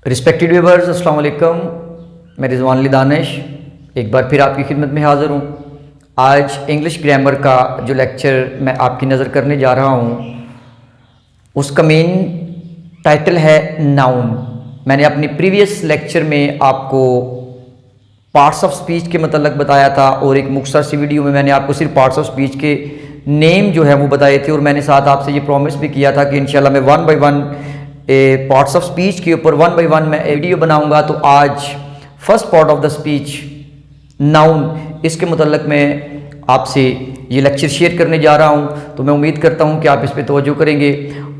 Respected viewers, अस्सलाम वालेकुम। मैं रिजवान अली दानिश एक बार फिर आपकी खिदमत में हाज़िर हूँ। आज इंग्लिश ग्रामर का जो लेक्चर मैं आपकी नज़र करने जा रहा हूँ उसका मेन टाइटल है नाउन। मैंने अपनी प्रीवियस लेक्चर में आपको पार्ट्स ऑफ स्पीच के मतलब बताया था और एक मुख्तसर सी वीडियो में मैंने आपको सिर्फ पार्ट्स ऑफ स्पीच के नेम जो है वो बताए थे और मैंने साथ आपसे ये प्रॉमिस भी किया था कि इंशाल्लाह मैं one by one parts of speech के ऊपर वन बाय वन मैं वीडियो बनाऊंगा। तो आज first part of the speech noun, इसके मतलब मैं आपसे ये लेक्चर शेयर करने जा रहा हूँ। तो मैं उम्मीद करता हूँ कि आप इस पर तवज्जो करेंगे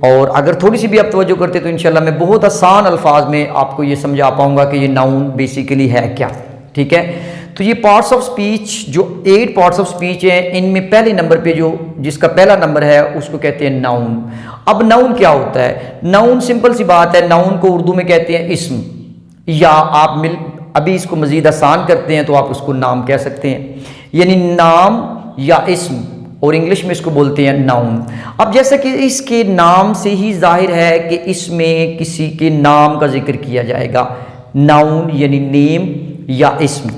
और अगर थोड़ी सी भी आप तवज्जो करते तो इंशाल्लाह मैं बहुत आसान अल्फाज में आपको ये समझा पाऊँगा कि ये नाउन बेसिकली है क्या। ठीक है, तो ये पार्ट्स ऑफ स्पीच जो 8 पार्ट्स ऑफ स्पीच हैं, इनमें पहले नंबर पे जो जिसका पहला नंबर है उसको कहते हैं नाउन। अब नाउन क्या होता है? नाउन सिंपल सी बात है, नाउन को उर्दू में कहते हैं इस्म, या आप अभी इसको मजीद आसान करते हैं तो आप उसको नाम कह सकते हैं, यानी नाम या इस्म, और इंग्लिश में इसको बोलते हैं नाउन। अब जैसा कि इसके नाम से ही जाहिर है कि इसमें किसी के नाम का जिक्र किया जाएगा, नाउन यानी नेम या इस्म।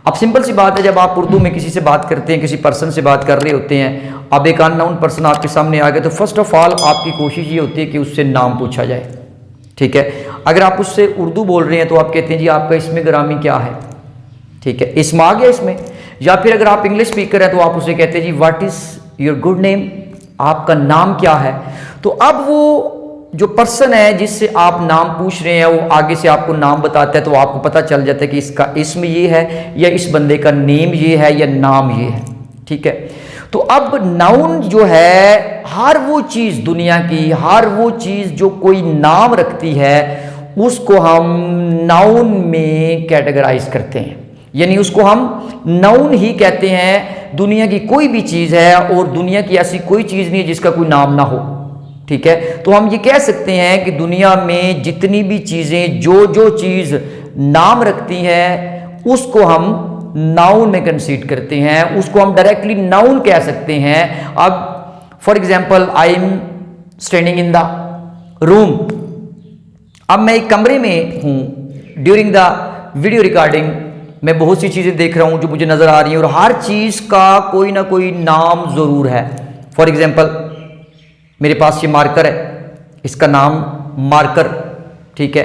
अब सिंपल सी बात है, जब आप उर्दू में किसी से बात करते हैं, किसी पर्सन से बात कर रहे होते हैं, अब एक अननोन पर्सन आपके सामने आ गया, तो फर्स्ट ऑफ ऑल आपकी कोशिश ये होती है कि उससे नाम पूछा जाए। ठीक है, अगर आप उससे उर्दू बोल रहे हैं तो आप कहते हैं जी आपका इसमें ग्रामी क्या है। ठीक है, इसमें आ गया इसमें। या फिर अगर आप इंग्लिश स्पीकर हैं तो आप उसे कहते हैं जी what is your good name, आपका नाम क्या है। तो अब वो जो पर्सन है जिससे आप नाम पूछ रहे हैं वो आगे से आपको नाम बताता है, तो आपको पता चल जाता है कि इसका इसम ये है या इस बंदे का नेम ये है या नाम ये है। ठीक है, तो अब नाउन जो है हर वो चीज़ दुनिया की, हर वो चीज़ जो कोई नाम रखती है उसको हम नाउन में कैटेगराइज करते हैं, यानी उसको हम नाउन ही कहते हैं। दुनिया की कोई भी चीज़ है और दुनिया की ऐसी कोई चीज़ नहीं है जिसका कोई नाम ना हो। ठीक है, तो हम ये कह सकते हैं कि दुनिया में जितनी भी चीज़ें जो चीज़ नाम रखती है उसको हम नाउन में कंसीडर करते हैं, उसको हम डायरेक्टली नाउन कह सकते हैं। अब for example I am standing in the room. अब मैं एक कमरे में हूँ, ड्यूरिंग द वीडियो रिकॉर्डिंग मैं बहुत सी चीज़ें देख रहा हूँ जो मुझे नज़र आ रही हैं और हर चीज़ का कोई ना कोई नाम ज़रूर है। फॉर एग्जांपल मेरे पास ये मार्कर है, इसका नाम मार्कर। ठीक है,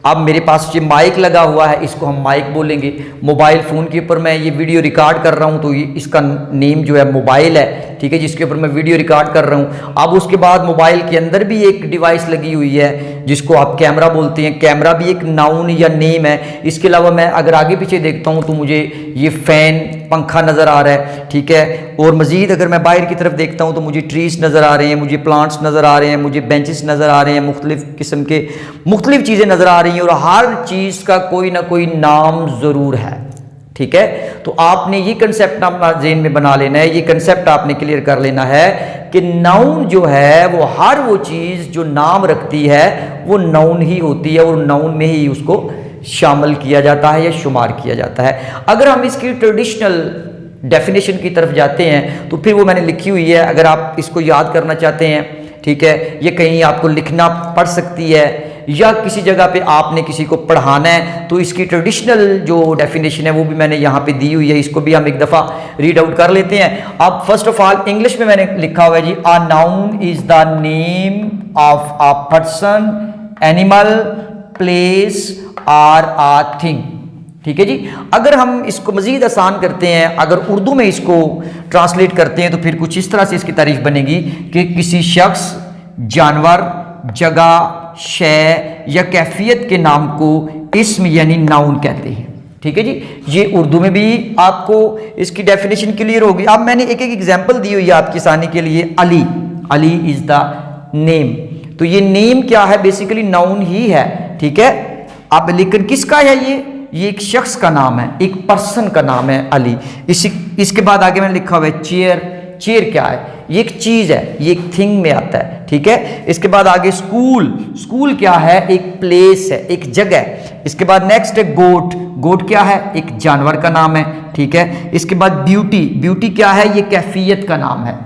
अब मेरे पास ये माइक लगा हुआ है, इसको हम माइक बोलेंगे। मोबाइल फ़ोन के ऊपर मैं ये वीडियो रिकॉर्ड कर रहा हूँ तो ये इसका नेम जो है मोबाइल है। ठीक है, जिसके ऊपर मैं वीडियो रिकॉर्ड कर रहा हूँ। अब उसके बाद मोबाइल के अंदर भी एक डिवाइस लगी हुई है जिसको आप कैमरा बोलते हैं, कैमरा भी एक नाउन या नेम है। इसके अलावा मैं अगर आगे पीछे देखता हूँ तो मुझे ये फ़ैन पंखा नज़र आ रहा है। ठीक है, और मज़ीद अगर मैं बाहर की तरफ देखता हूँ तो मुझे ट्रीज नज़र आ रहे हैं, मुझे प्लांट्स नज़र आ रहे हैं, मुझे बेंचेस नज़र आ रहे हैं, मुख्तलिफ़ किस्म के मुख्तलिफ़ चीज़ें नज़र आ रही हैं और हर चीज़ का कोई ना कोई नाम ज़रूर है। ठीक है, तो आपने ये कंसेप्ट अपना ज़हन में बना लेना है, ये कंसेप्ट आपने क्लियर कर लेना है कि नाउन जो है वो हर वो चीज़ जो नाम रखती है वो नाउन ही होती है और नाउन में ही उसको शामिल किया जाता है या शुमार किया जाता है। अगर हम इसकी ट्रेडिशनल डेफिनेशन की तरफ जाते हैं तो फिर वो मैंने लिखी हुई है, अगर आप इसको याद करना चाहते हैं। ठीक है, ये कहीं आपको लिखना पड़ सकती है या किसी जगह पे आपने किसी को पढ़ाना है तो इसकी ट्रेडिशनल जो डेफिनेशन है वो भी मैंने यहाँ पे दी हुई है, इसको भी हम एक दफ़ा रीड आउट कर लेते हैं। अब फर्स्ट ऑफ ऑल इंग्लिश में मैंने लिखा हुआ है जी, a noun is the name of a person, animal, place और अ थिंग। ठीक है जी, अगर हम इसको मज़ीद आसान करते हैं, अगर उर्दू में इसको ट्रांसलेट करते हैं तो फिर कुछ इस तरह से इसकी तारीफ बनेगी कि किसी शख्स, जानवर, जगह, शय या कैफियत के नाम को इस्म यानी नाउन कहते हैं। ठीक है जी, ये उर्दू में भी आपको इसकी डेफिनेशन क्लियर होगी। अब मैंने एक एक एग्जांपल दी हुई है आपकी आसानी के लिए। Ali, Ali is the name, तो ये नेम क्या है? बेसिकली नाउन ही है। ठीक है, अब लेकिन किसका है ये एक शख्स का नाम है, एक पर्सन का नाम है अली। इसके बाद आगे मैंने लिखा हुआ है चेयर। चेयर क्या है? ये एक चीज़ है, ये एक थिंग में आता है। ठीक है, इसके बाद आगे स्कूल। स्कूल क्या है? एक प्लेस है, एक जगह। इसके बाद नेक्स्ट है गोट। गोट क्या है? एक जानवर का नाम है। ठीक है, इसके बाद ब्यूटी। ब्यूटी क्या है? ये कैफियत का नाम है।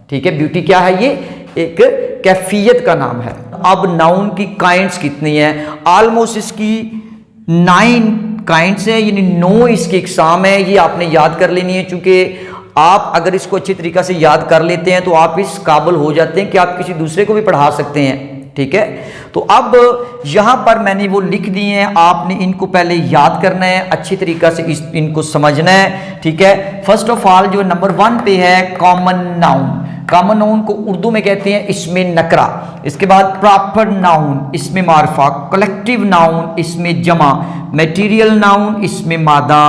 ठीक है, ब्यूटी क्या है? ये एक कैफियत का नाम है। अब नाउन की काइंड्स कितनी है? ऑलमोस्ट इसकी 9 काइंड्स है, यानी 9 इसकी इकसाम है। ये आपने याद कर लेनी है, चूंकि आप अगर इसको अच्छी तरीक़ा से याद कर लेते हैं तो आप इस काबिल हो जाते हैं कि आप किसी दूसरे को भी पढ़ा सकते हैं। ठीक है, तो अब यहाँ पर मैंने वो लिख दिए हैं, आपने इनको पहले याद करना है, अच्छी तरीक़ा से इनको समझना है। ठीक है, फर्स्ट ऑफ ऑल जो नंबर 1 पे है कॉमन नाउन। कॉमन नाउन को उर्दू में कहते हैं इसमें नकरा। इसके बाद प्रॉपर नाउन, इसमें मारफा। कलेक्टिव नाउन, इसमें जमा। मटेरियल नाउन, इसमें मादा।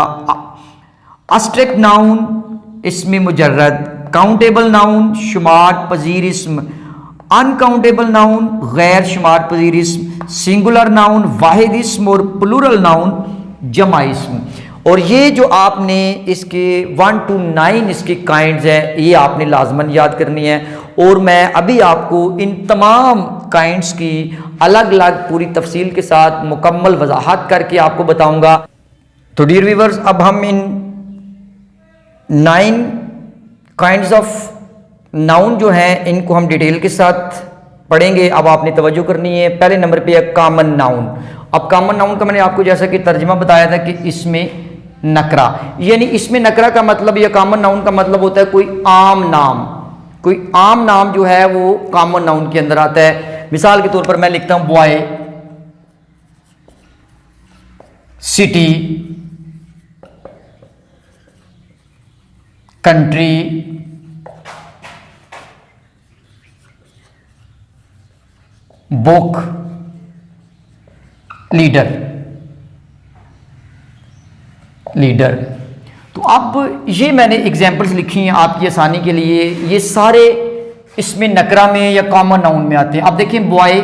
एब्स्ट्रैक्ट नाउन, इसमें मुजर्रद। काउंटेबल नाउन, शुमार पजीर इसम। अनकाउंटेबल नाउन, गैर शुमार पजीर इसम। सिंगुलर नाउन, वाहिद इसम। और प्लूरल नाउन, जमा इसम। और ये जो आपने इसके 1 to 9 इसके काइंड्स हैं, ये आपने लाजमन याद करनी है। और मैं अभी आपको इन तमाम काइंड्स की अलग अलग पूरी तफसील के साथ मुकम्मल वजाहत करके आपको बताऊंगा। तो डियर व्यूअर्स, अब हम इन 9 काइंड्स ऑफ नाउन जो हैं इनको हम डिटेल के साथ पढ़ेंगे। अब आपने तवज्जो करनी है। पहले नंबर पे है कॉमन नाउन। अब कॉमन नाउन का मैंने आपको जैसा कि तर्जमा बताया था कि इसमें नकरा, यानी इसमें नकरा का मतलब या कॉमन नाउन का मतलब होता है कोई आम नाम। कोई आम नाम जो है वो कॉमन नाउन के अंदर आता है। मिसाल के तौर पर मैं लिखता हूं boy, city, country, book, leader. तो अब ये मैंने एग्जाम्पल्स लिखी हैं आपकी आसानी के लिए। ये सारे इसमें नकरा में या कॉमन नाउन में आते हैं। अब देखें, बॉय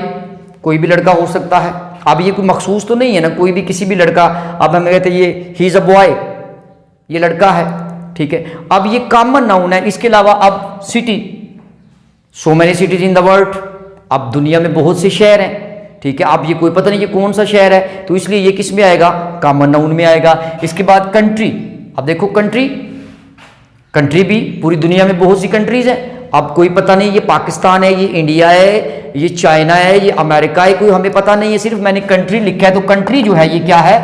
कोई भी लड़का हो सकता है। अब ये कोई मखसूस तो नहीं है ना, कोई भी किसी भी लड़का। अब हमें कहते हैं ये ही इज़ अ बॉय, ये लड़का है। ठीक है, अब ये कॉमन नाउन है। इसके अलावा अब city, so many cities in the world. अब दुनिया में बहुत से शहर हैं। ठीक है, अब ये कोई पता नहीं ये कौन सा शहर है, तो इसलिए ये किस में आएगा? कॉमन नाउन में आएगा। इसके बाद कंट्री। अब देखो कंट्री भी पूरी दुनिया में बहुत सी कंट्रीज हैं। अब कोई पता नहीं ये पाकिस्तान है, ये इंडिया है, ये चाइना है, ये अमेरिका है, कोई हमें पता नहीं है, सिर्फ मैंने कंट्री लिखा है। तो कंट्री जो है ये क्या है?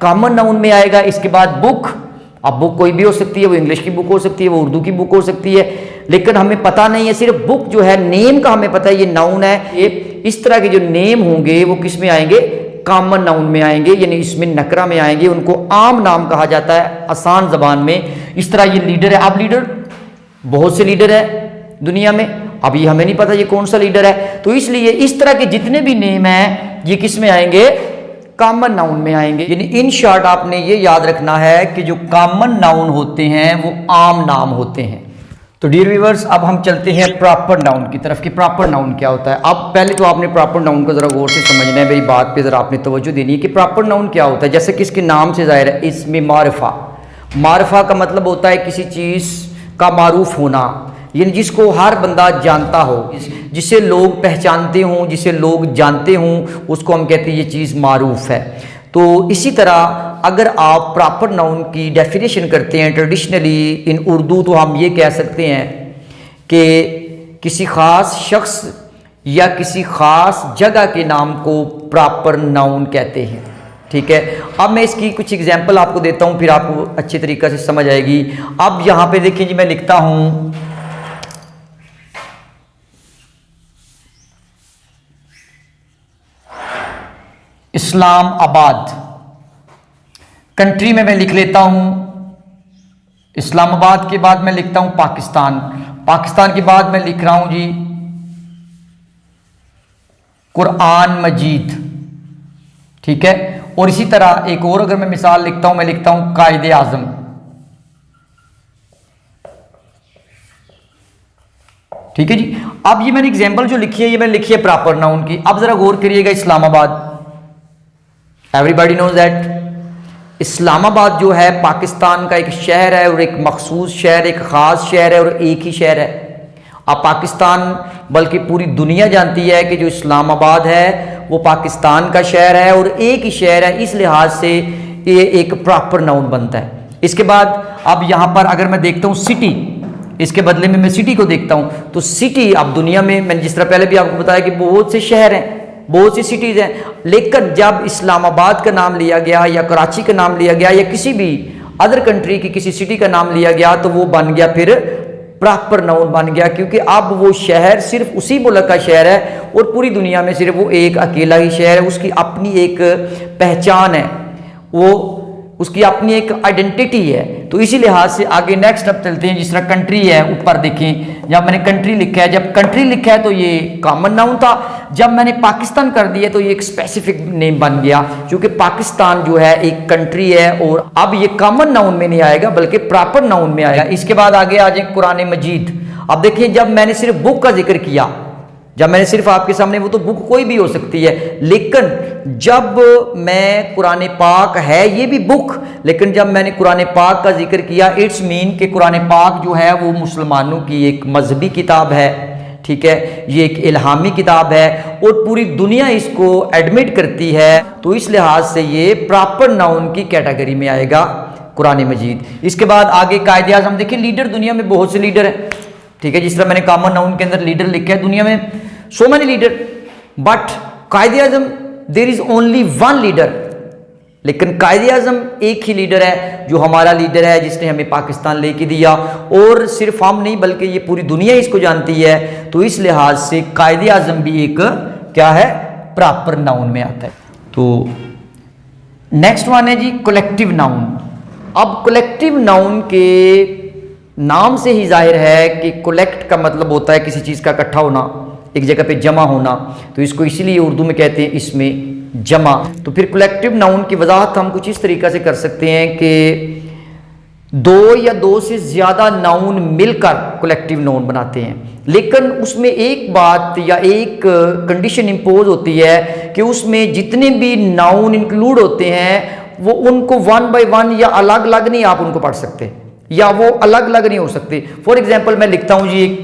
कॉमन नाउन में आएगा। इसके बाद बुक। अब बुक कोई भी हो सकती है, वो इंग्लिश की बुक हो सकती है, वो उर्दू की बुक हो सकती है, लेकिन हमें पता नहीं है। सिर्फ बुक जो है नेम का हमें पता है, ये नाउन है। ये इस तरह के जो नेम होंगे वो किस में आएंगे? कॉमन नाउन में आएंगे, यानी इसमें नकरा में आएंगे। उनको आम नाम कहा जाता है आसान जबान में। इस तरह ये लीडर है। अब लीडर, बहुत से लीडर है दुनिया में। अब ये हमें नहीं पता ये कौन सा लीडर है, तो इसलिए इस तरह के जितने भी नेम हैं ये किस में आएंगे? कॉमन नाउन में आएंगे। यानी इन शॉर्ट आपने ये याद रखना है कि जो कॉमन नाउन होते हैं वो आम नाम होते हैं। तो डियर व्यूअर्स, अब हम चलते हैं प्रॉपर नाउन की तरफ कि प्रॉपर नाउन क्या होता है। अब पहले तो आपने प्रॉपर नाउन को ज़रा गौर से समझना है, मेरी बात पे ज़रा आपने तवज्जो देनी है कि प्रॉपर नाउन क्या होता है। जैसे कि इसके नाम से ज़ाहिर है, इसमें मारफा। मारफा का मतलब होता है किसी चीज़ का मारूफ होना, यानी जिसको हर बंदा जानता हो, जिसे लोग पहचानते हों, जिसे लोग जानते हों, उसको हम कहते हैं ये चीज़ मारूफ है। तो इसी तरह अगर आप प्रॉपर नाउन की डेफिनेशन करते हैं ट्रेडिशनली इन उर्दू, तो हम ये कह सकते हैं कि किसी ख़ास शख्स या किसी ख़ास जगह के नाम को प्रॉपर नाउन कहते हैं। ठीक है, अब मैं इसकी कुछ एग्जांपल आपको देता हूँ, फिर आपको अच्छी तरीक़े से समझ आएगी। अब यहाँ पे देखिए जी, मैं लिखता हूँ इस्लामाबाद। कंट्री में मैं लिख लेता हूं इस्लामाबाद। के बाद मैं लिखता हूं पाकिस्तान। पाकिस्तान के बाद मैं लिख रहा हूं जी कुरान मजीद। ठीक है, और इसी तरह एक और अगर मैं मिसाल लिखता हूं, मैं लिखता हूं कायदे आजम। ठीक है जी। अब ये मैंने एग्जांपल जो लिखी है, ये मैंने लिखी है प्रॉपर नाउन की। अब जरा गौर करिएगा, Islamabad, everybody knows that Islamabad जो है पाकिस्तान का एक शहर है, और एक मखसूस शहर, एक ख़ास शहर है, और एक ही शहर है। अब पाकिस्तान बल्कि पूरी दुनिया जानती है कि जो इस्लामाबाद है वो पाकिस्तान का शहर है और एक ही शहर है, इस लिहाज से ये एक प्रॉपर नाउन बनता है। इसके बाद अब यहाँ पर अगर मैं देखता हूँ सिटी, इसके बदले में मैं सिटी को देखता हूँ। तो सिटी, अब दुनिया में मैंने जिस तरह पहले भी आपको बताया कि बहुत से शहर हैं, बहुत सी सिटीज़ हैं, लेकिन जब इस्लामाबाद का नाम लिया गया या कराची का नाम लिया गया या किसी भी अदर कंट्री की किसी सिटी का नाम लिया गया तो वो बन गया फिर प्रॉपर नाउन बन गया, क्योंकि अब वो शहर सिर्फ उसी मुल्क का शहर है और पूरी दुनिया में सिर्फ वो एक अकेला ही शहर है। उसकी अपनी एक पहचान है, वो उसकी अपनी एक आइडेंटिटी है। तो इसी लिहाज से आगे नेक्स्ट अब चलते हैं। जिस तरह कंट्री है, ऊपर देखें, जब मैंने कंट्री लिखा है, जब कंट्री लिखा है तो ये कॉमन नाउन था, जब मैंने पाकिस्तान कर दिया तो ये एक स्पेसिफिक नेम बन गया, क्योंकि पाकिस्तान जो है एक कंट्री है और अब ये कॉमन नाउन में नहीं आएगा बल्कि प्रॉपर नाउन में आएगा। इसके बाद आगे आ जाए कुरान मजीद। अब देखिए, जब मैंने सिर्फ बुक का जिक्र किया, जब मैंने सिर्फ आपके सामने, वो तो बुक कोई भी हो सकती है, लेकिन जब मैं कुरान पाक है ये भी बुक, लेकिन जब मैंने कुरान पाक का जिक्र किया, इट्स मीन कि कुरान पाक जो है वो मुसलमानों की एक मजहबी किताब है, ठीक है, ये एक इल्हामी किताब है और पूरी दुनिया इसको एडमिट करती है। तो इस लिहाज से ये प्रॉपर नाउन की कैटेगरी में आएगा कुरान मजीद। इसके बाद आगे कायदे आज़म। देखिए, लीडर दुनिया में बहुत से लीडर हैं, ठीक है, जिस तरह मैंने कॉमन नाउन के अंदर लीडर लिखा है, दुनिया में so many leader, but Quaid-e Azam there is only one leader. लेकिन कायदे आज़म एक ही लीडर है जो हमारा लीडर है, जिसने हमें पाकिस्तान लेके दिया, और सिर्फ हम नहीं बल्कि ये पूरी दुनिया इसको जानती है। तो इस लिहाज से कायदे आज़म भी एक क्या है, प्रॉपर नाउन में आता है। तो नेक्स्ट वन है जी कलेक्टिव नाउन। अब कलेक्टिव नाउन के नाम से ही जाहिर है कि कलेक्ट का मतलब होता है किसी चीज़ का इकट्ठा होना, एक जगह पे जमा होना, तो इसको इसीलिए उर्दू में कहते हैं इसमें जमा। तो फिर कलेक्टिव नाउन की वजाहत हम कुछ इस तरीक़ा से कर सकते हैं कि दो या दो से ज़्यादा नाउन मिलकर कलेक्टिव नाउन बनाते हैं, लेकिन उसमें एक बात या एक कंडीशन इम्पोज होती है कि उसमें जितने भी नाउन इंक्लूड होते हैं वो उनको वन बाय वन या अलग अलग नहीं आप उनको पढ़ सकते, या वो अलग अलग नहीं हो सकते। फॉर एग्जाम्पल मैं लिखता हूं जी,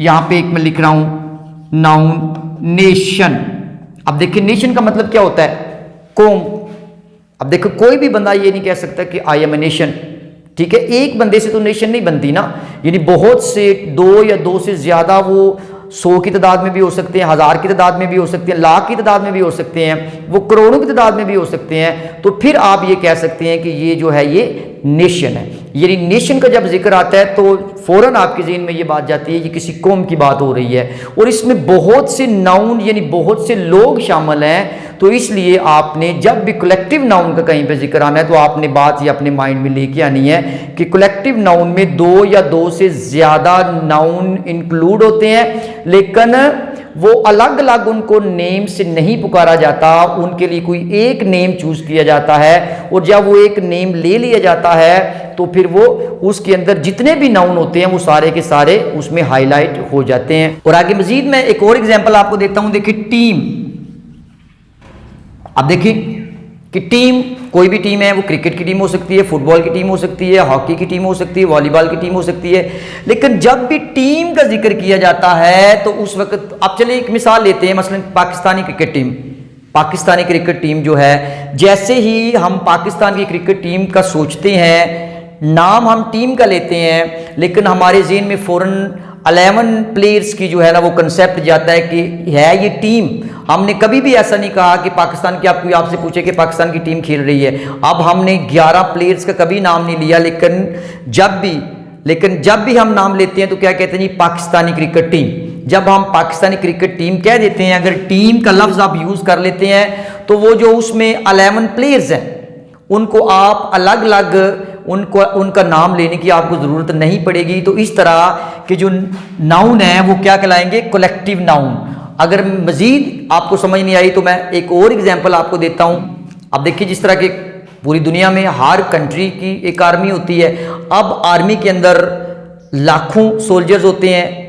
यहां पे एक मैं लिख रहा हूं नाउन नेशन। अब देखिए, नेशन का मतलब क्या होता है, कौम। अब देखो, कोई भी बंदा ये नहीं कह सकता कि आई एम ए नेशन, ठीक है, एक बंदे से तो नेशन नहीं बनती ना, यानी बहुत से, दो या दो से ज्यादा, वो 100 की तादाद में भी हो सकते हैं, 1000 की तादाद में भी हो सकते हैं, लाख की तादाद में भी हो सकते हैं, वो करोड़ों की तादाद में भी हो सकते हैं। तो फिर आप ये कह सकते हैं कि ये जो है ये नेशन है। यानी नेशन का जब जिक्र आता है तो फौरन आपके ज़हन में ये बात जाती है ये किसी कौम की बात हो रही है, और इसमें बहुत से नाउन यानी बहुत से लोग शामिल हैं। तो इसलिए आपने जब भी कलेक्टिव नाउन का कहीं पे जिक्र आना है तो आपने बात ये अपने माइंड में लेके आनी है कि कलेक्टिव नाउन में दो या दो से ज़्यादा नाउन इंक्लूड होते हैं, लेकिन वो अलग अलग उनको नेम से नहीं पुकारा जाता, उनके लिए कोई एक नेम चूज किया जाता है, और जब वो एक नेम ले लिया जाता है तो फिर वो उसके अंदर जितने भी नाउन होते हैं वो सारे के सारे उसमें हाईलाइट हो जाते हैं। और आगे मजीद मैं एक और एग्जांपल आपको देता हूं। देखिए, टीम। अब देखिए कि टीम, कोई भी टीम है, वो क्रिकेट की टीम हो सकती है, फुटबॉल की टीम हो सकती है, हॉकी की टीम हो सकती है, वॉलीबॉल की टीम हो सकती है, लेकिन जब भी टीम का जिक्र किया जाता है तो उस वक्त, अब चलिए एक मिसाल लेते हैं, मसलन Pakistani cricket team. Pakistani cricket team जो है, जैसे ही हम पाकिस्तान की क्रिकेट टीम का सोचते हैं, नाम हम टीम का लेते हैं, लेकिन हमारे ज़हन में फ़ौरन 11 प्लेयर्स की जो है ना वो कंसेप्ट जाता है कि है ये टीम। हमने कभी भी ऐसा नहीं कहा कि पाकिस्तान की, कोई आपसे पूछे कि पाकिस्तान की टीम खेल रही है, अब हमने 11 प्लेयर्स का कभी नाम नहीं लिया, लेकिन जब भी हम नाम लेते हैं तो क्या कहते हैं जी, पाकिस्तानी क्रिकेट टीम। जब हम पाकिस्तानी क्रिकेट टीम कह देते हैं, अगर टीम का लफ्ज़ आप यूज़ कर लेते हैं तो वो जो उसमें 11 प्लेयर्स हैं उनको आप अलग अलग उनका नाम लेने की आपको ज़रूरत नहीं पड़ेगी। तो इस तरह के जो नाउन है वो क्या कहलाएंगे, कलेक्टिव नाउन। अगर मज़ीद आपको समझ नहीं आई तो मैं एक और एग्जांपल आपको देता हूं। अब देखिए, जिस तरह के पूरी दुनिया में हर कंट्री की एक आर्मी होती है, अब आर्मी के अंदर लाखों सोल्जर्स होते हैं,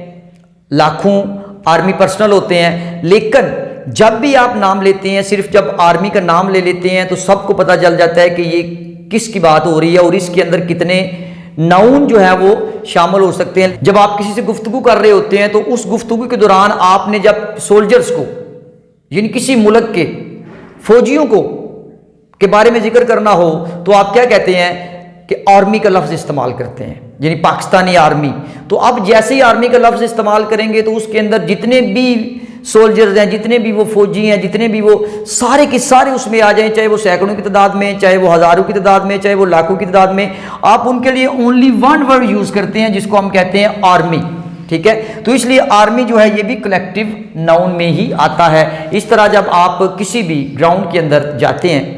लाखों आर्मी पर्सनल होते हैं, लेकिन जब भी आप नाम लेते हैं, सिर्फ जब आर्मी का नाम ले लेते हैं तो सबको पता चल जाता है कि ये किसकी बात हो रही है और इसके अंदर कितने नाउन जो है वो शामिल हो सकते हैं। जब आप किसी से गुफ्तगू कर रहे होते हैं तो उस गुफ्तगू के दौरान आपने जब सोल्जर्स को, यानी किसी मुल्क के फौजियों को के बारे में जिक्र करना हो तो आप क्या कहते हैं, कि आर्मी का लफ्ज़ इस्तेमाल करते हैं, यानी पाकिस्तानी आर्मी। तो अब जैसे ही आर्मी का लफ्ज़ इस्तेमाल करेंगे तो उसके अंदर जितने भी सोल्जर्स हैं, जितने भी वो फौजी हैं, जितने भी वो सारे के सारे उसमें आ जाएं, चाहे वो सैकड़ों की तादाद में, चाहे वो हज़ारों की तादाद में, चाहे वो लाखों की तादाद में। आप उनके लिए ओनली वन वर्ड यूज़ करते हैं जिसको हम कहते हैं आर्मी। ठीक है, तो इसलिए आर्मी जो है ये भी कलेक्टिव नाउन में ही आता है। इस तरह जब आप किसी भी ग्राउंड के अंदर जाते हैं,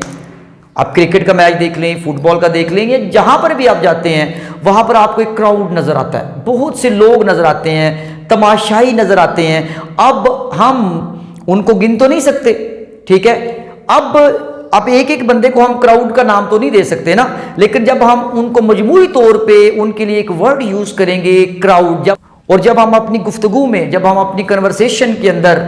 आप क्रिकेट का मैच देख लें, फुटबॉल का देख लें, या जहां पर भी आप जाते हैं वहां पर आपको एक क्राउड नजर आता है, बहुत से लोग नजर आते हैं, तमाशाई नजर आते हैं। अब हम उनको गिन तो नहीं सकते, ठीक है। अब एक एक बंदे को हम क्राउड का नाम तो नहीं दे सकते ना, लेकिन जब हम उनको मजमूई तौर पे उनके लिए एक वर्ड यूज करेंगे क्राउड, जब हम अपनी गुफ्तगू में, जब हम अपनी कन्वर्सेशन के अंदर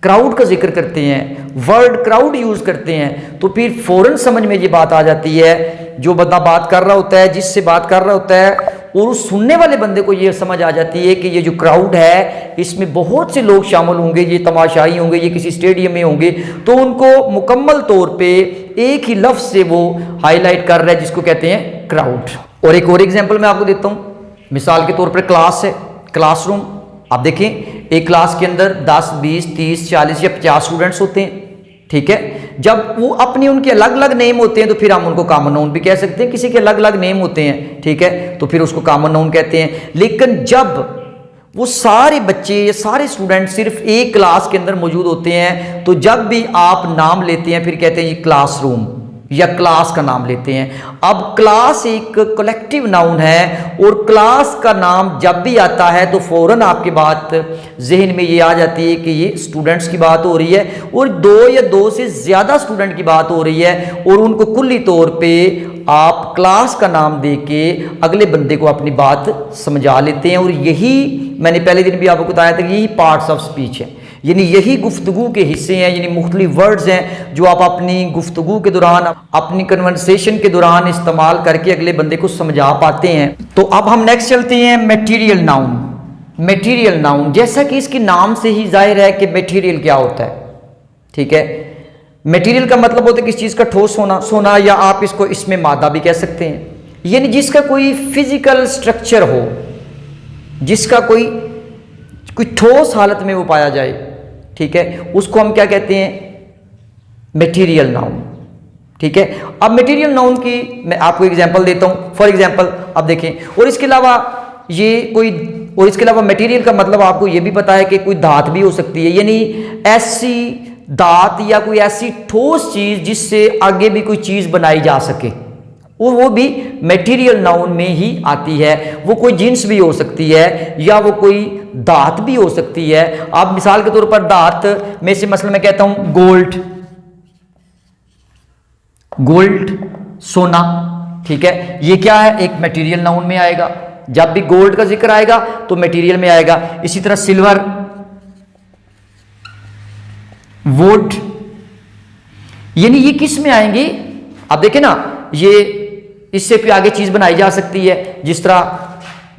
क्राउड का जिक्र करते हैं, वर्ड क्राउड यूज करते हैं, तो फिर फौरन समझ में ये बात आ जाती है, जो बंदा बात कर रहा होता है, जिससे बात कर रहा होता है, और उस सुनने वाले बंदे को ये समझ आ जाती है कि ये जो क्राउड है इसमें बहुत से लोग शामिल होंगे, ये तमाशाई होंगे, ये किसी स्टेडियम में होंगे। तो उनको मुकम्मल तौर पे एक ही लफ्ज से वो हाईलाइट कर रहा है, जिसको कहते हैं क्राउड। और एक और एग्जाम्पल मैं आपको देता हूँ, मिसाल के तौर पर क्लास है, क्लासरूम। आप देखें, एक क्लास के अंदर 10, 20, 30, 40 या 50 स्टूडेंट्स होते हैं, ठीक है। जब वो अपनी उनके अलग अलग नेम होते हैं तो फिर हम उनको कॉमन नाउन भी कह सकते हैं, किसी के अलग अलग नेम होते हैं, ठीक है, तो फिर उसको कॉमन नाउन कहते हैं। लेकिन जब वो सारे बच्चे, ये सारे स्टूडेंट सिर्फ एक क्लास के अंदर मौजूद होते हैं, तो जब भी आप नाम लेते हैं फिर कहते हैं ये क्लासरूम या क्लास का नाम लेते हैं। अब क्लास एक कलेक्टिव नाउन है, और क्लास का नाम जब भी आता है तो फौरन आपकी बात जहन में ये आ जाती है कि ये स्टूडेंट्स की बात हो रही है, और 2 या 2 से ज़्यादा स्टूडेंट की बात हो रही है, और उनको कुल्ली तौर पे आप क्लास का नाम दे के अगले बंदे को अपनी बात समझा लेते हैं। और यही मैंने पहले दिन भी आपको बताया था कि यही पार्ट्स ऑफ स्पीच है, यानी यही गुफ्तगू के हिस्से हैं, यानी मुख्तलिफ वर्ड्स हैं जो आप अपनी गुफ्तगू के दौरान, अपनी कन्वर्सेशन के दौरान इस्तेमाल करके अगले बंदे को समझा पाते हैं। तो अब हम नेक्स्ट चलते हैं मटेरियल नाउन। मटेरियल नाउन, जैसा कि इसके नाम से ही जाहिर है कि मटेरियल क्या होता है, ठीक है। मटेरियल का मतलब होता है किसी चीज़ का ठोस होना, सोना, या आप इसको इसमें मादा भी कह सकते हैं, यानी जिसका कोई फिजिकल स्ट्रक्चर हो, जिसका कोई ठोस हालत में वो पाया जाए, ठीक है, उसको हम क्या कहते हैं, मटेरियल नाउन, ठीक है। अब मटेरियल नाउन की मैं आपको एग्जांपल देता हूं। फॉर एग्जांपल अब देखें, और इसके अलावा मटेरियल का मतलब आपको ये भी पता है कि कोई धात भी हो सकती है, यानी ऐसी धात या कोई ऐसी ठोस चीज जिससे आगे भी कोई चीज बनाई जा सके, वो भी मटेरियल नाउन में ही आती है। वो कोई जिन्स भी हो सकती है या वो कोई धात भी हो सकती है। आप मिसाल के तौर पर धात में से मसलन मैं कहता हूं गोल्ड, सोना, ठीक है, ये क्या है, एक मटेरियल नाउन में आएगा। जब भी गोल्ड का जिक्र आएगा तो मटेरियल में आएगा। इसी तरह सिल्वर, वुड, यानी ये किस में आएंगे, आप देखें ना, ये इससे भी आगे चीज बनाई जा सकती है, जिस तरह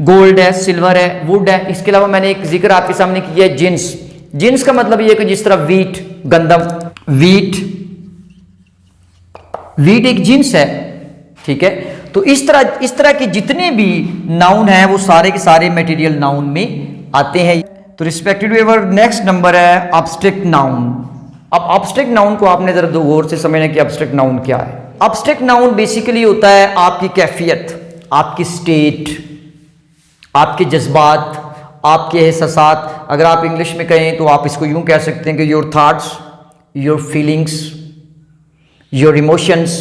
गोल्ड है, सिल्वर है, वुड है। इसके अलावा मैंने एक जिक्र आपके सामने किया है जिन्स। जिन्स का मतलब ये कि जिस तरह वीट, गंदम, वीट एक जिन्स है, ठीक है। तो इस तरह के जितने भी नाउन हैं वो सारे के सारे मटेरियल नाउन में आते हैं। तो रिस्पेक्टेड व्यूअर, नेक्स्ट नंबर है एब्स्ट्रैक्ट नाउन। अब एब्स्ट्रैक्ट नाउन को आपने जरा दो गौर से समझना कि एब्स्ट्रैक्ट नाउन क्या है। एब्स्ट्रैक्ट नाउन बेसिकली होता है आपकी कैफियत, आपकी स्टेट, आपके जज्बात, आपके एहसासात। अगर आप इंग्लिश में कहें तो आप इसको यूं कह सकते हैं कि your thoughts, your feelings, your emotions,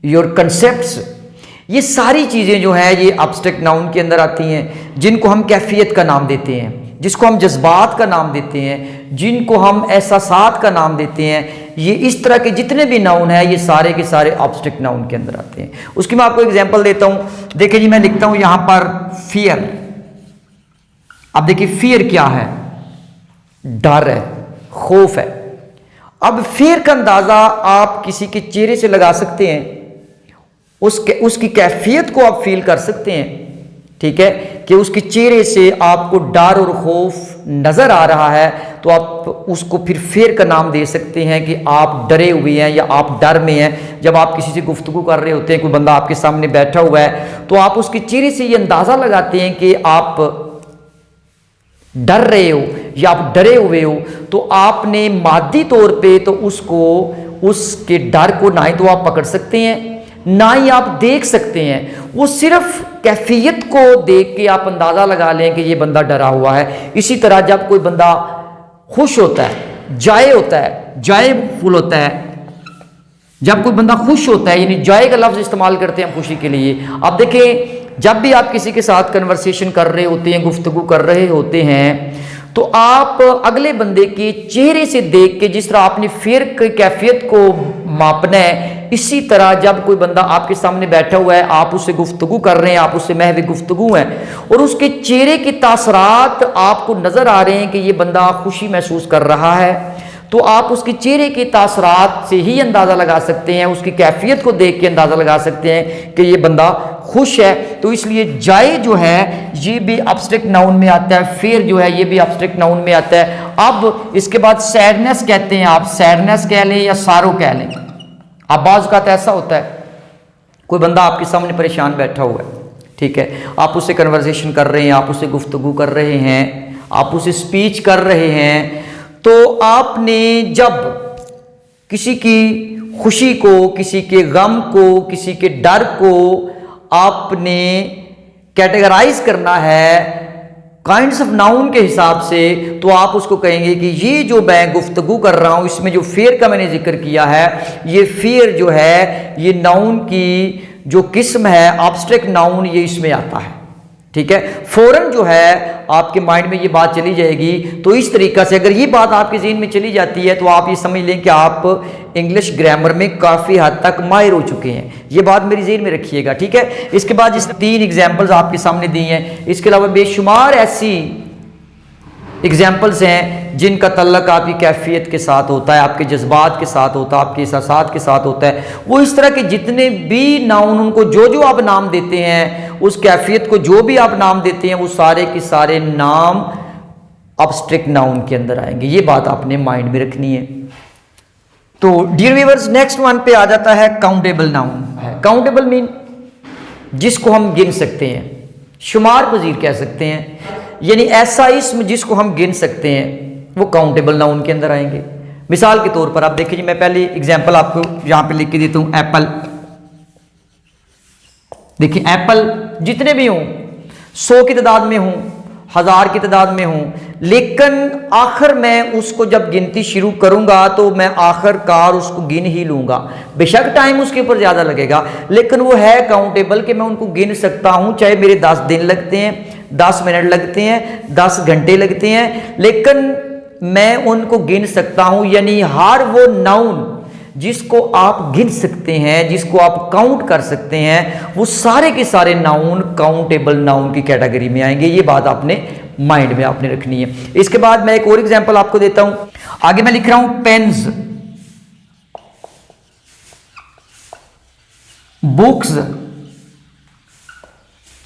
your concepts, ये सारी चीज़ें जो है ये एब्स्ट्रैक्ट नाउन के अंदर आती हैं, जिनको हम कैफियत का नाम देते हैं, जिसको हम जज्बात का नाम देते हैं, जिनको हम एहसासात का नाम देते हैं। ये इस तरह के जितने भी नाउन हैं ये सारे के सारे एब्स्ट्रैक्ट नाउन के अंदर आते हैं। उसकी मैं आपको एग्जांपल देता हूं। देखिए जी, मैं लिखता हूं यहां पर फियर। अब देखिए फियर क्या है, डर है, खौफ है। अब फियर का अंदाजा आप किसी के चेहरे से लगा सकते हैं, उसकी कैफियत को आप फील कर सकते हैं, ठीक है, कि उसके चेहरे से आपको डर और खौफ नजर आ रहा है, तो आप उसको फिर फेयर का नाम दे सकते हैं कि आप डरे हुए हैं या आप डर में हैं। जब आप किसी से गुफ्तगू कर रहे होते हैं, कोई बंदा आपके सामने बैठा हुआ है, तो आप उसके चेहरे से ये अंदाजा लगाते हैं कि आप डर रहे हो या आप डरे हुए हो, तो आपने मादी तौर पे तो उसको, उसके डर को ना ही तो आप पकड़ सकते हैं ना ही आप देख सकते हैं। वो सिर्फ कैफियत को देख के आप अंदाजा लगा लें कि ये बंदा डरा हुआ है। इसी तरह जब कोई बंदा खुश होता है, जाए होता है, जाए फुल होता है, जब कोई बंदा खुश होता है, यानी जाए का लफ्ज इस्तेमाल करते हैं हम खुशी के लिए। आप देखें, जब भी आप किसी के साथ कन्वर्सेशन कर रहे होते हैं, गुफ्तगू कर रहे होते हैं, तो आप अगले बंदे के चेहरे से देख के जिस तरह आपने फेयर की कैफियत को मापना है, इसी तरह जब कोई बंदा आपके सामने बैठा हुआ है, आप उससे गुफ्तगू कर रहे हैं, आप उससे महव गुफ्तगू हैं, और उसके चेहरे के तासरात आपको नजर आ रहे हैं कि ये बंदा खुशी महसूस कर रहा है, तो आप उसके चेहरे के तासरात से ही अंदाजा लगा सकते हैं, उसकी कैफियत को देख के अंदाजा लगा सकते हैं कि ये बंदा खुश है। तो इसलिए जाए जो है ये भी एब्स्ट्रैक्ट नाउन में आता है, फेयर जो है ये भी एब्स्ट्रैक्ट नाउन में आता है। अब इसके बाद सैडनेस कहते हैं, आप सैडनेस कह लें या सारो कह लें। अब बाज़ का ऐसा होता है, कोई बंदा आपके सामने परेशान बैठा हुआ है, ठीक है, आप उससे कन्वर्सेशन कर रहे हैं, आप उससे गुफ्तगू कर रहे हैं, आप उससे स्पीच कर रहे हैं, तो आपने जब किसी की खुशी को, किसी के गम को, किसी के डर को आपने कैटेगराइज करना है काइंड्स ऑफ नाउन के हिसाब से, तो आप उसको कहेंगे कि ये जो मैं गुफ्तगू कर रहा हूं, इसमें जो फेयर का मैंने जिक्र किया है, ये फेयर जो है ये नाउन की जो किस्म है एब्स्ट्रैक्ट नाउन, ये इसमें आता है। ठीक है, फौरन जो है आपके माइंड में ये बात चली जाएगी। तो इस तरीका से अगर ये बात आपके ज़हन में चली जाती है, तो आप ये समझ लें कि आप इंग्लिश ग्रामर में काफ़ी हद तक माहिर हो चुके हैं। ये बात मेरी ज़हन में रखिएगा, ठीक है। इसके बाद जिस 3 एग्जाम्पल्स आपके सामने दी हैं, इसके अलावा बेशुमार ऐसी एग्जाम्पल्स हैं जिनका तल्लक आपकी कैफियत के साथ होता है, आपके जज्बात के साथ होता है, आपके एहसास के साथ होता है। वो इस तरह के जितने भी नाउन, उनको जो जो आप नाम देते हैं, उस कैफियत को जो भी आप नाम देते हैं, वो सारे के सारे नाम एब्स्ट्रैक्ट नाउन के अंदर आएंगे। ये बात आपने माइंड में रखनी है। तो डियर व्यूअर्स, नेक्स्ट वन पे आ जाता है काउंटेबल नाउन। काउंटेबल मीन जिसको हम गिन सकते हैं, शुमार पजीर कह सकते हैं, यानी ऐसा इसम जिसको हम गिन सकते हैं, वो काउंटेबल नाउन के अंदर आएंगे। मिसाल के तौर पर आप देखिए जी, मैं पहले एग्जांपल आपको यहां पे लिख के देता हूं। एप्पल, देखिए एप्पल जितने भी हों, 100 की तादाद में हों, 1000 की तादाद में हों, लेकिन आखिर मैं उसको जब गिनती शुरू करूंगा तो मैं आखिरकार उसको गिन ही लूंगा। बेशक टाइम उसके ऊपर ज्यादा लगेगा, लेकिन वो है काउंटेबल कि मैं उनको गिन सकता हूं, चाहे मेरे 10 दिन लगते हैं, 10 मिनट लगते हैं, 10 घंटे लगते हैं, लेकिन मैं उनको गिन सकता हूं। यानी हर वो नाउन जिसको आप गिन सकते हैं, जिसको आप काउंट कर सकते हैं, वो सारे के सारे नाउन काउंटेबल नाउन की कैटेगरी में आएंगे। ये बात आपने माइंड में आपने रखनी है। इसके बाद मैं एक और एग्जांपल आपको देता हूं। आगे मैं लिख रहा हूं पेन्स, बुक्स,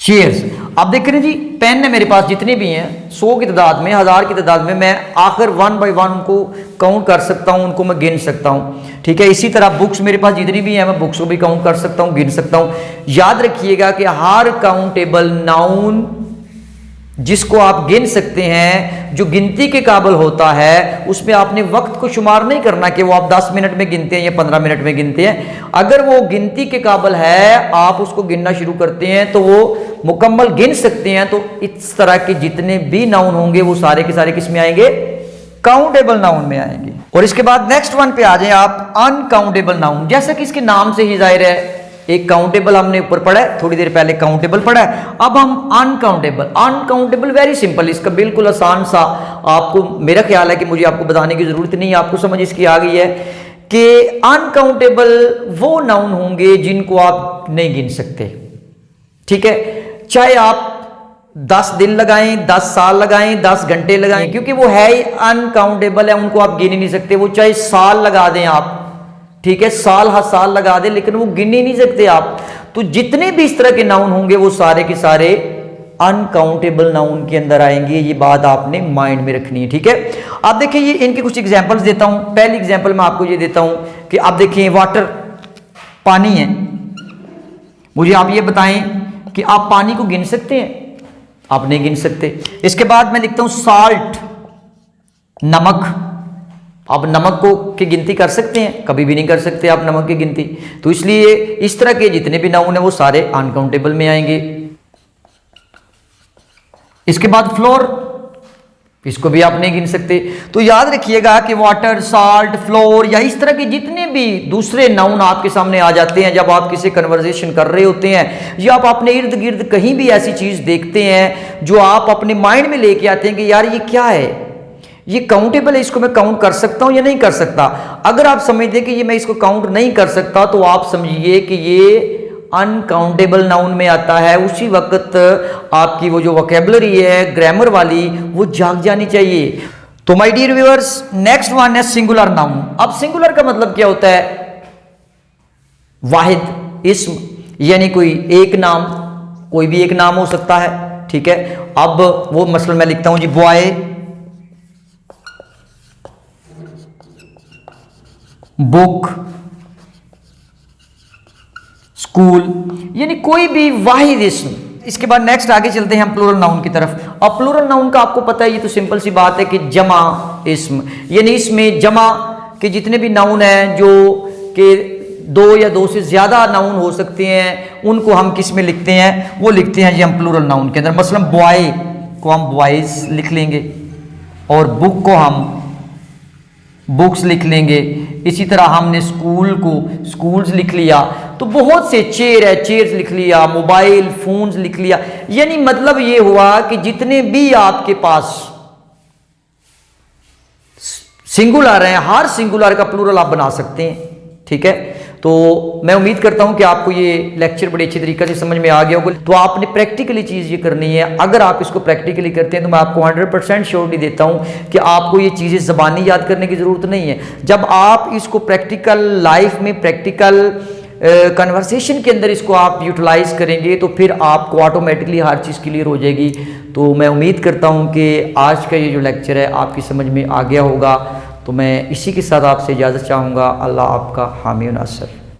चेयर्स। आप देख रहे हैं जी, पेन है मेरे पास जितने भी हैं, 100 की तादाद में, 1000 की तादाद में, मैं आखिर 1 बाय 1 उनको काउंट कर सकता हूं, उनको मैं गिन सकता हूं। ठीक है, इसी तरह बुक्स मेरे पास जितनी भी हैं, मैं बुक्स को भी काउंट कर सकता हूं, गिन सकता हूं। याद रखिएगा कि हर काउंटेबल नाउन जिसको आप गिन सकते हैं, जो गिनती के काबिल होता है, उसमें आपने वक्त को शुमार नहीं करना कि वो आप 10 मिनट में गिनते हैं या 15 मिनट में गिनते हैं। अगर वो गिनती के काबिल है, आप उसको गिनना शुरू करते हैं तो वो मुकम्मल गिन सकते हैं। तो इस तरह के जितने भी नाउन होंगे, वो सारे के सारे किस में आएंगे? काउंटेबल नाउन में आएंगे। और इसके बाद नेक्स्ट वन पे आ जाए आप, अनकाउंटेबल नाउन। जैसा कि इसके नाम से ही जाहिर है, एक काउंटेबल हमने ऊपर पढ़ा है, थोड़ी देर पहले काउंटेबल पढ़ा है, अब हम अनकाउंटेबल। अनकाउंटेबल वेरी सिंपल, इसका बिल्कुल आसान सा, आपको मेरा ख्याल है कि मुझे आपको बताने की जरूरत नहीं है, आपको समझ इसकी आ गई है कि अनकाउंटेबल वो नाउन होंगे जिनको आप नहीं गिन सकते। ठीक है, चाहे आप 10 दिन लगाएं, 10 साल लगाएं, 10 घंटे लगाएं, क्योंकि वो है ही अनकाउंटेबल है, उनको आप गिन ही नहीं सकते। वो चाहे साल लगा दें आप, ठीक है, साल हर साल लगा दे, लेकिन वो गिन ही नहीं सकते आप। तो जितने भी इस तरह के नाउन होंगे, वो सारे के सारे अनकाउंटेबल नाउन के अंदर आएंगे। ये बात आपने माइंड में रखनी है, ठीक है। आप देखिए ये इनके कुछ एग्जांपल्स देता हूं। पहली एग्जांपल मैं आपको ये देता हूं कि आप देखिए वाटर, पानी है। मुझे आप ये बताएं कि आप पानी को गिन सकते हैं? आप नहीं गिन सकते। इसके बाद मैं लिखता हूं साल्ट, नमक। आप नमक को की गिनती कर सकते हैं? कभी भी नहीं कर सकते आप नमक की गिनती। तो इसलिए इस तरह के जितने भी नाउन है वो सारे अनकाउंटेबल में आएंगे। इसके बाद फ्लोर, इसको भी आप नहीं गिन सकते। तो याद रखिएगा कि वाटर, साल्ट, फ्लोर या इस तरह के जितने भी दूसरे नाउन आपके सामने आ जाते हैं जब आप किसी कन्वर्सेशन कर रहे होते हैं या आप अपने इर्द गिर्द कहीं भी ऐसी चीज देखते हैं जो आप अपने माइंड में लेके आते हैं कि यार ये क्या है, ये काउंटेबल है, इसको मैं काउंट कर सकता हूं या नहीं कर सकता। अगर आप समझते कि ये मैं इसको काउंट नहीं कर सकता तो आप समझिए कि ये अनकाउंटेबल नाउन में आता है। उसी वक्त आपकी वो जो वोकैबुलरी है ग्रामर वाली वो जाग जानी चाहिए। तो my dear viewers, next one है सिंगुलर नाउन। अब सिंगुलर का मतलब क्या होता है? वाहिद इस्म, यानी कोई एक नाम, कोई भी एक नाम हो सकता है, ठीक है। अब वो मसलन मैं लिखता हूं जी बॉय, बुक, स्कूल, यानी कोई भी वाहिद इस्म। इसके बाद नेक्स्ट आगे चलते हैं हम प्लूरल नाउन की तरफ। अब प्लूरल नाउन का आपको पता है, ये तो सिंपल सी बात है कि जमा इस्म, यानी इसमें जमा के जितने भी नाउन हैं जो कि दो या दो से ज्यादा नाउन हो सकते हैं उनको हम किस में लिखते हैं? वो लिखते हैं जी हम प्लूरल नाउन के अंदर। मसलन बॉय को हम बॉयज लिख लेंगे और बुक को हम बुक्स लिख लेंगे। इसी तरह हमने स्कूल को स्कूल्स लिख लिया। तो बहुत से, चेयर है चेयर्स लिख लिया, मोबाइल फोन्स लिख लिया। यानी मतलब ये हुआ कि जितने भी आपके पास सिंगुलर हैं हर सिंगुलर का प्लूरल आप बना सकते हैं, ठीक है। तो मैं उम्मीद करता हूं कि आपको ये लेक्चर बड़ी अच्छी तरीके से समझ में आ गया होगा। तो आपने प्रैक्टिकली चीज़ ये करनी है। अगर आप इसको प्रैक्टिकली करते हैं तो मैं आपको 100% श्योरिटी देता हूं कि आपको ये चीज़ें ज़बानी याद करने की ज़रूरत नहीं है। जब आप इसको प्रैक्टिकल लाइफ में, प्रैक्टिकल कन्वर्सेशन के अंदर इसको आप यूटिलाइज करेंगे तो फिर आपको ऑटोमेटिकली हर चीज़ क्लियर हो जाएगी। तो मैं उम्मीद करता हूँ कि आज का ये जो लेक्चर है आपकी समझ में आ गया होगा। तो मैं इसी के साथ आपसे इजाज़त चाहूँगा। अल्लाह आपका हामी व नासर।